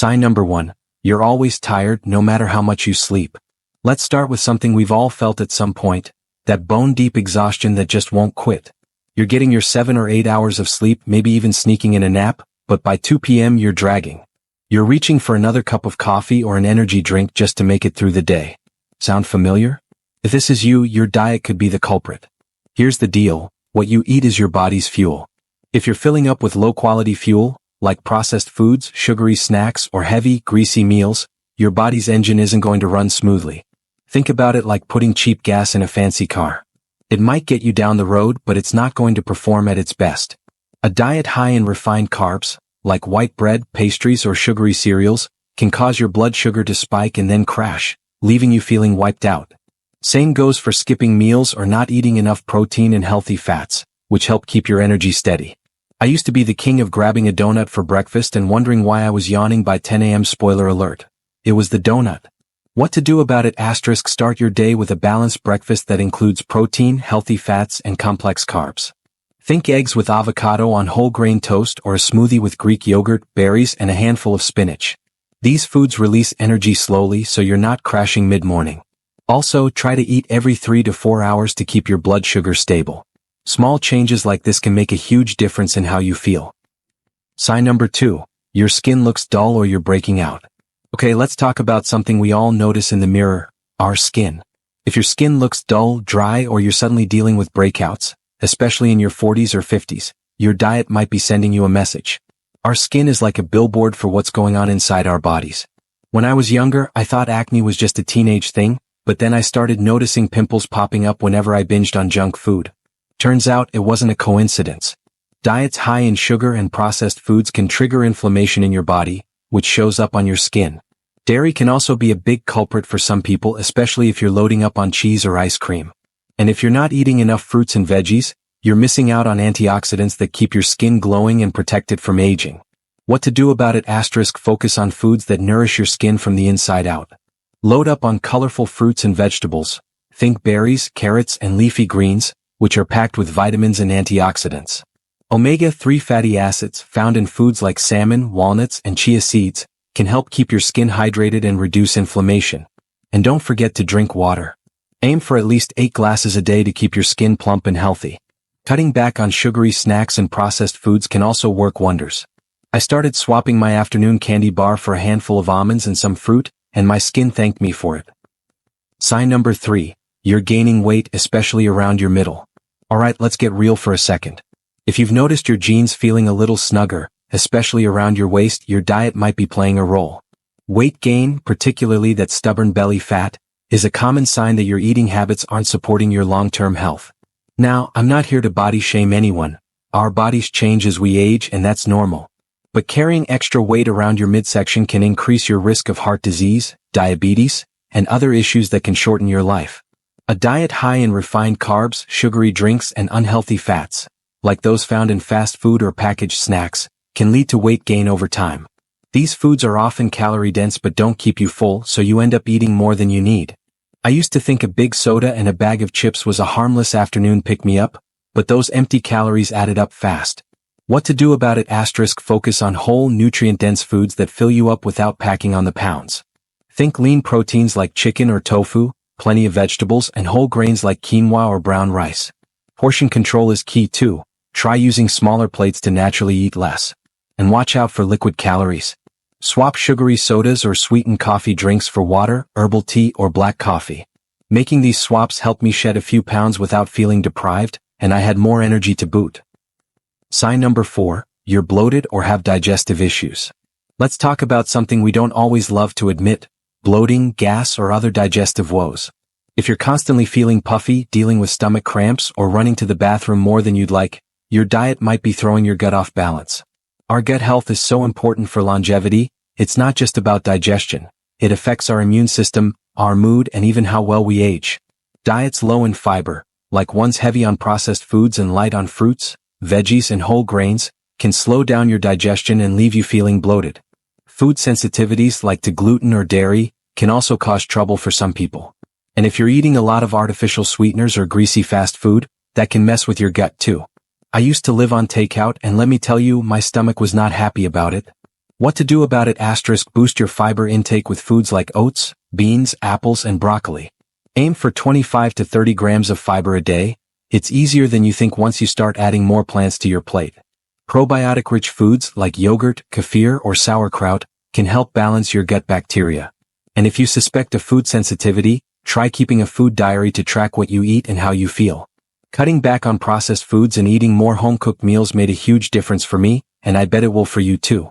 Sign number 1. You're always tired, no matter how much you sleep. Let's start with something we've all felt at some point, that bone-deep exhaustion that just won't quit. You're getting your 7 or 8 hours of sleep, maybe even sneaking in a nap, but by 2 p.m. you're dragging. You're reaching for another cup of coffee or an energy drink just to make it through the day. Sound familiar? If this is you, your diet could be the culprit. Here's the deal, what you eat is your body's fuel. If you're filling up with low-quality fuel, like processed foods, sugary snacks, or heavy, greasy meals, your body's engine isn't going to run smoothly. Think about it like putting cheap gas in a fancy car. It might get you down the road, but it's not going to perform at its best. A diet high in refined carbs, like white bread, pastries, or sugary cereals, can cause your blood sugar to spike and then crash, leaving you feeling wiped out. Same goes for skipping meals or not eating enough protein and healthy fats, which help keep your energy steady. I used to be the king of grabbing a donut for breakfast and wondering why I was yawning by 10 a.m. Spoiler alert. It was the donut. What to do about it? Start your day with a balanced breakfast that includes protein, healthy fats, and complex carbs. Think eggs with avocado on whole grain toast or a smoothie with Greek yogurt, berries, and a handful of spinach. These foods release energy slowly so you're not crashing mid-morning. Also, try to eat every 3 to 4 hours to keep your blood sugar stable. Small changes like this can make a huge difference in how you feel. Sign number 2. Your skin looks dull or you're breaking out. Okay, let's talk about something we all notice in the mirror, our skin. If your skin looks dull, dry, or you're suddenly dealing with breakouts, especially in your 40s or 50s, your diet might be sending you a message. Our skin is like a billboard for what's going on inside our bodies. When I was younger, I thought acne was just a teenage thing, but then I started noticing pimples popping up whenever I binged on junk food. Turns out it wasn't a coincidence. Diets high in sugar and processed foods can trigger inflammation in your body, which shows up on your skin. Dairy can also be a big culprit for some people, especially if you're loading up on cheese or ice cream. And if you're not eating enough fruits and veggies, you're missing out on antioxidants that keep your skin glowing and protect it from aging. What to do about it? Focus on foods that nourish your skin from the inside out. Load up on colorful fruits and vegetables. Think berries, carrots, and leafy greens, which are packed with vitamins and antioxidants. Omega-3 fatty acids, found in foods like salmon, walnuts, and chia seeds, can help keep your skin hydrated and reduce inflammation. And don't forget to drink water. Aim for at least 8 glasses a day to keep your skin plump and healthy. Cutting back on sugary snacks and processed foods can also work wonders. I started swapping my afternoon candy bar for a handful of almonds and some fruit, and my skin thanked me for it. Sign number 3. You're gaining weight, especially around your middle. Alright, let's get real for a second. If you've noticed your jeans feeling a little snugger, especially around your waist, your diet might be playing a role. Weight gain, particularly that stubborn belly fat, is a common sign that your eating habits aren't supporting your long-term health. Now, I'm not here to body shame anyone. Our bodies change as we age, and that's normal. But carrying extra weight around your midsection can increase your risk of heart disease, diabetes, and other issues that can shorten your life. A diet high in refined carbs, sugary drinks, and unhealthy fats, like those found in fast food or packaged snacks, can lead to weight gain over time. These foods are often calorie-dense but don't keep you full, so you end up eating more than you need. I used to think a big soda and a bag of chips was a harmless afternoon pick-me-up, but those empty calories added up fast. What to do about it? Focus on whole, nutrient-dense foods that fill you up without packing on the pounds. Think lean proteins like chicken or tofu, plenty of vegetables, and whole grains like quinoa or brown rice. Portion control is key too. Try using smaller plates to naturally eat less. And watch out for liquid calories. Swap sugary sodas or sweetened coffee drinks for water, herbal tea, or black coffee. Making these swaps helped me shed a few pounds without feeling deprived, and I had more energy to boot. Sign number 4, you're bloated or have digestive issues. Let's talk about something we don't always love to admit: bloating, gas, or other digestive woes. If you're constantly feeling puffy, dealing with stomach cramps, or running to the bathroom more than you'd like, your diet might be throwing your gut off balance. Our gut health is so important for longevity. It's not just about digestion. It affects our immune system, our mood, and even how well we age. Diets low in fiber, like ones heavy on processed foods and light on fruits, veggies, and whole grains, can slow down your digestion and leave you feeling bloated. Food sensitivities like to gluten or dairy can also cause trouble for some people. And if you're eating a lot of artificial sweeteners or greasy fast food, that can mess with your gut too. I used to live on takeout, and let me tell you, my stomach was not happy about it. What to do about it? Boost your fiber intake with foods like oats, beans, apples, and broccoli. Aim for 25 to 30 grams of fiber a day. It's easier than you think once you start adding more plants to your plate. Probiotic-rich foods like yogurt, kefir, or sauerkraut can help balance your gut bacteria. And if you suspect a food sensitivity, try keeping a food diary to track what you eat and how you feel. Cutting back on processed foods and eating more home-cooked meals made a huge difference for me, and I bet it will for you too.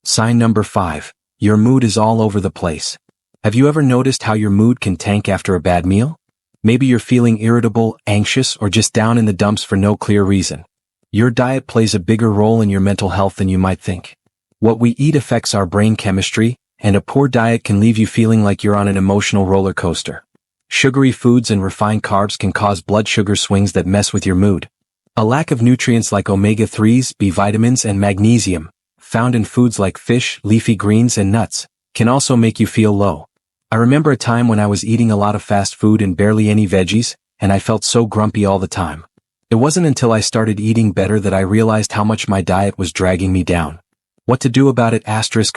Sign number 5. Your mood is all over the place. Have you ever noticed how your mood can tank after a bad meal? Maybe you're feeling irritable, anxious, or just down in the dumps for no clear reason. Your diet plays a bigger role in your mental health than you might think. What we eat affects our brain chemistry, and a poor diet can leave you feeling like you're on an emotional roller coaster. Sugary foods and refined carbs can cause blood sugar swings that mess with your mood. A lack of nutrients like omega-3s, B vitamins, and magnesium, found in foods like fish, leafy greens, and nuts, can also make you feel low. I remember a time when I was eating a lot of fast food and barely any veggies, and I felt so grumpy all the time. It wasn't until I started eating better that I realized how much my diet was dragging me down. What to do about it?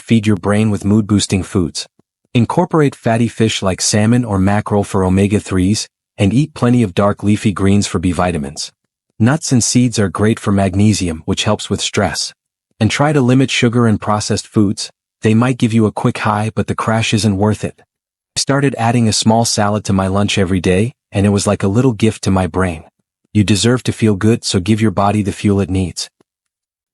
Feed your brain with mood-boosting foods. Incorporate fatty fish like salmon or mackerel for omega-3s, and eat plenty of dark leafy greens for B vitamins. Nuts and seeds are great for magnesium, which helps with stress. And try to limit sugar and processed foods. They might give you a quick high, but the crash isn't worth it. I started adding a small salad to my lunch every day, and it was like a little gift to my brain. You deserve to feel good, so give your body the fuel it needs.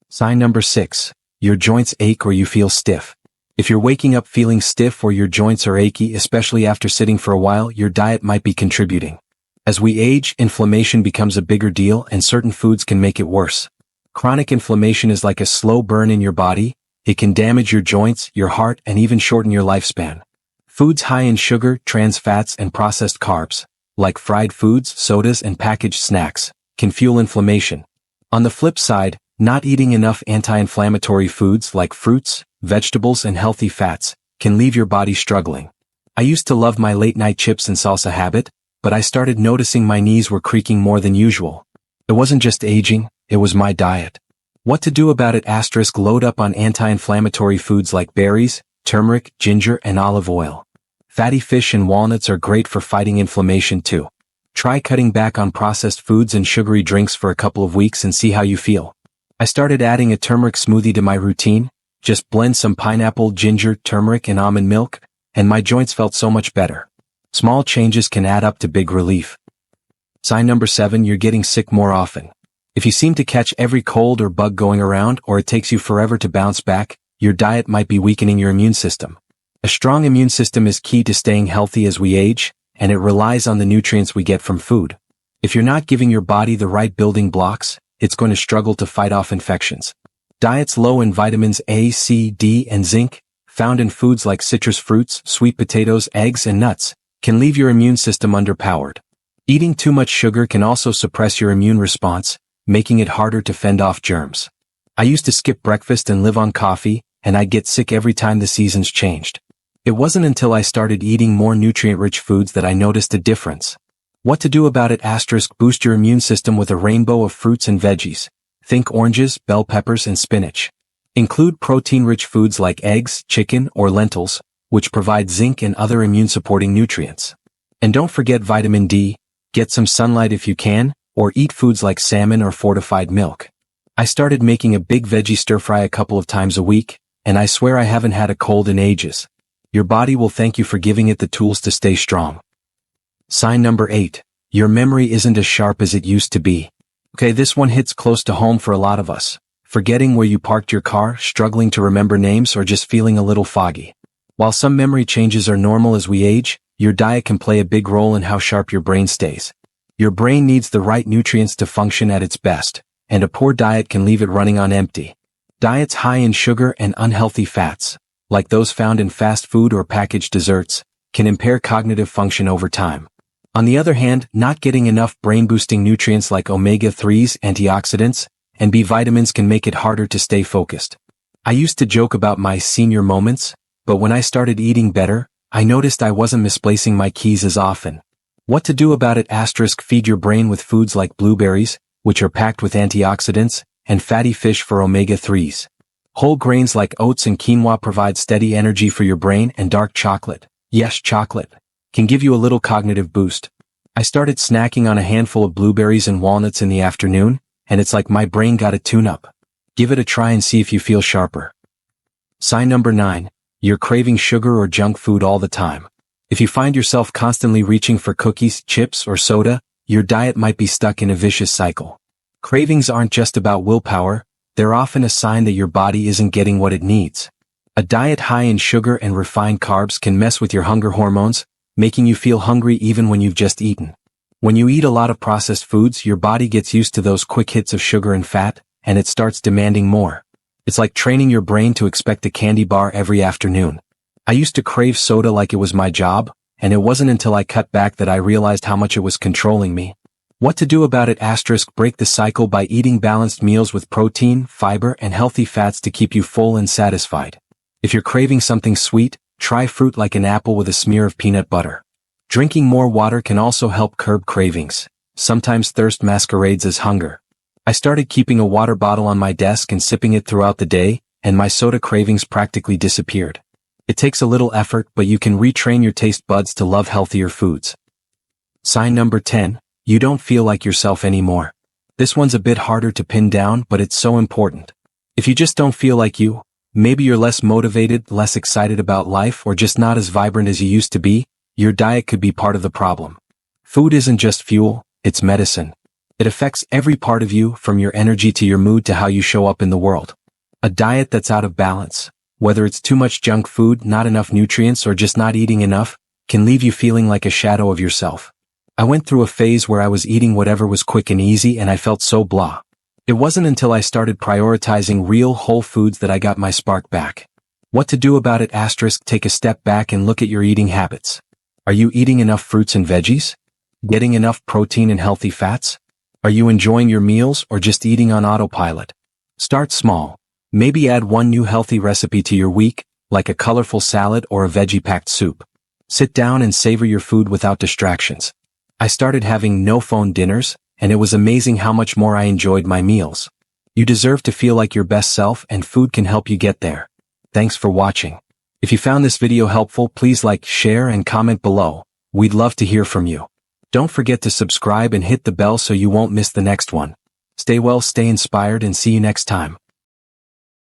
Sign number 6. Your joints ache or you feel stiff. If you're waking up feeling stiff or your joints are achy, especially after sitting for a while, your diet might be contributing. As we age, inflammation becomes a bigger deal, and certain foods can make it worse. Chronic inflammation is like a slow burn in your body. It can damage your joints, your heart, and even shorten your lifespan. Foods high in sugar, trans fats, and processed carbs, like fried foods, sodas, and packaged snacks, can fuel inflammation. On the flip side, not eating enough anti-inflammatory foods like fruits, vegetables, and healthy fats can leave your body struggling. I used to love my late-night chips and salsa habit, but I started noticing my knees were creaking more than usual. It wasn't just aging, it was my diet. What to do about it? Load up on anti-inflammatory foods like berries, turmeric, ginger, and olive oil. Fatty fish and walnuts are great for fighting inflammation too. Try cutting back on processed foods and sugary drinks for a couple of weeks and see how you feel. I started adding a turmeric smoothie to my routine. Just blend some pineapple, ginger, turmeric, and almond milk, and my joints felt so much better. Small changes can add up to big relief. Sign number 7. You're getting sick more often. If you seem to catch every cold or bug going around, or it takes you forever to bounce back, your diet might be weakening your immune system. A strong immune system is key to staying healthy as we age, and it relies on the nutrients we get from food. If you're not giving your body the right building blocks, it's going to struggle to fight off infections. Diets low in vitamins A, C, D, and zinc, found in foods like citrus fruits, sweet potatoes, eggs, and nuts, can leave your immune system underpowered. Eating too much sugar can also suppress your immune response, making it harder to fend off germs. I used to skip breakfast and live on coffee, and I'd get sick every time the seasons changed. It wasn't until I started eating more nutrient-rich foods that I noticed a difference. What to do about it? Boost your immune system with a rainbow of fruits and veggies. Think oranges, bell peppers, and spinach. Include protein-rich foods like eggs, chicken, or lentils, which provide zinc and other immune-supporting nutrients. And don't forget vitamin D. Get some sunlight if you can, or eat foods like salmon or fortified milk. I started making a big veggie stir-fry a couple of times a week, and I swear I haven't had a cold in ages. Your body will thank you for giving it the tools to stay strong. Sign number 8. Your memory isn't as sharp as it used to be. Okay, this one hits close to home for a lot of us. Forgetting where you parked your car, struggling to remember names, or just feeling a little foggy. While some memory changes are normal as we age, your diet can play a big role in how sharp your brain stays. Your brain needs the right nutrients to function at its best, and a poor diet can leave it running on empty. Diets high in sugar and unhealthy fats, like those found in fast food or packaged desserts, can impair cognitive function over time. On the other hand, not getting enough brain-boosting nutrients like omega-3s, antioxidants, and B vitamins can make it harder to stay focused. I used to joke about my senior moments, but when I started eating better, I noticed I wasn't misplacing my keys as often. What to do about it? Feed your brain with foods like blueberries, which are packed with antioxidants, and fatty fish for omega-3s. Whole grains like oats and quinoa provide steady energy for your brain, and dark chocolate, yes, chocolate, can give you a little cognitive boost. I started snacking on a handful of blueberries and walnuts in the afternoon, and it's like my brain got a tune-up. Give it a try and see if you feel sharper. Sign number 9. You're craving sugar or junk food all the time. If you find yourself constantly reaching for cookies, chips, or soda, your diet might be stuck in a vicious cycle. Cravings aren't just about willpower, they're often a sign that your body isn't getting what it needs. A diet high in sugar and refined carbs can mess with your hunger hormones, making you feel hungry even when you've just eaten. When you eat a lot of processed foods, your body gets used to those quick hits of sugar and fat, and it starts demanding more. It's like training your brain to expect a candy bar every afternoon. I used to crave soda like it was my job, and it wasn't until I cut back that I realized how much it was controlling me. What to do about it? Break the cycle by eating balanced meals with protein, fiber, and healthy fats to keep you full and satisfied. If you're craving something sweet, try fruit like an apple with a smear of peanut butter. Drinking more water can also help curb cravings. Sometimes thirst masquerades as hunger. I started keeping a water bottle on my desk and sipping it throughout the day, and my soda cravings practically disappeared. It takes a little effort, but you can retrain your taste buds to love healthier foods. Sign number 10. You don't feel like yourself anymore. This one's a bit harder to pin down, but it's so important. If you just don't feel like you, maybe you're less motivated, less excited about life, or just not as vibrant as you used to be, your diet could be part of the problem. Food isn't just fuel, it's medicine. It affects every part of you, from your energy to your mood to how you show up in the world. A diet that's out of balance, whether it's too much junk food, not enough nutrients, or just not eating enough, can leave you feeling like a shadow of yourself. I went through a phase where I was eating whatever was quick and easy, and I felt so blah. It wasn't until I started prioritizing real whole foods that I got my spark back. What to do about it? Take a step back and look at your eating habits. Are you eating enough fruits and veggies? Getting enough protein and healthy fats? Are you enjoying your meals or just eating on autopilot? Start small. Maybe add one new healthy recipe to your week, like a colorful salad or a veggie-packed soup. Sit down and savor your food without distractions. I started having no-phone dinners, and it was amazing how much more I enjoyed my meals. You deserve to feel like your best self, and food can help you get there. Thanks for watching. If you found this video helpful, please like, share, and comment below. We'd love to hear from you. Don't forget to subscribe and hit the bell so you won't miss the next one. Stay well, stay inspired, and see you next time.